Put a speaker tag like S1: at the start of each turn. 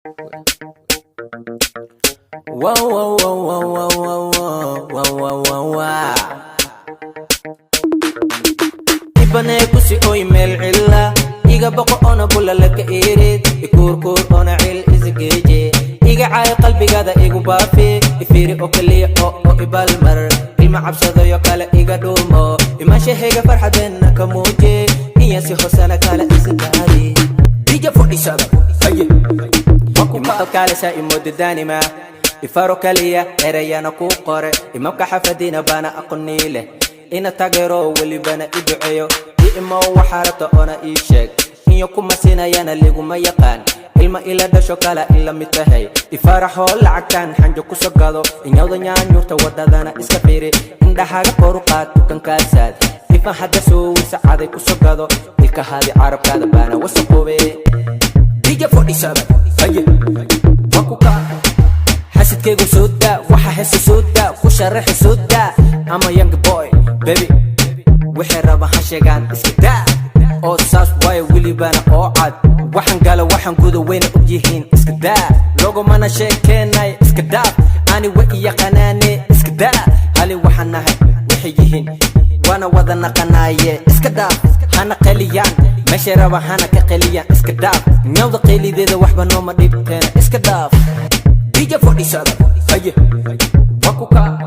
S1: Wow, wow, wow, wow, wow, wow, wow, wow, wow, wow. Ibane kusi oy mel illa iga baqo ona bulla laka irid ikurkur ona il isgeje iga ay qalbigada igu baafi ifiri oo kaliya oo ibalmar ilma cabsado yo kale iga dhuumo ima shehega farxadeena ka muuje iyo si hosana kale isdaari DJ 47 aye ma kale sa imodidani ma ifaro kaliya erayana ku qore imka xafadina bana aqoonile ina tagero wali bana iduceeyo ima waxarata ona ii sheeg iyo kuma sinayana liguma yaqaan ilma ila dhasho kala ila mitahay ifaraxo lacagtan xanjo ku sogado inyawda nyaanyurta wadadana iska fiiri indhahaga qoruqaad kan kaasaad ifa hada soo saacaday ku sogado ilka hadi carabkaada bana wasaqoobe DJ 47 aye wakuka hasidkaygu sooda waxa heesa sooda ku sharaxi sooda ama young boy baby wixii raba ha sheegan iska daa oo saas way wili bana oo cad waxan gala waxan gudo weyn u yihiin iska daa logo mana sheekenay iska daa ani wa iya qanaane iska daa hali waxan nahay wixii yihiin wana wada naqanaye iska daa hana qaliyaan meesha raba hana ka qaliyaan iska daa nyawda qalideeda waxba nooma dhibteen iska daa DJ 47 aye wakuka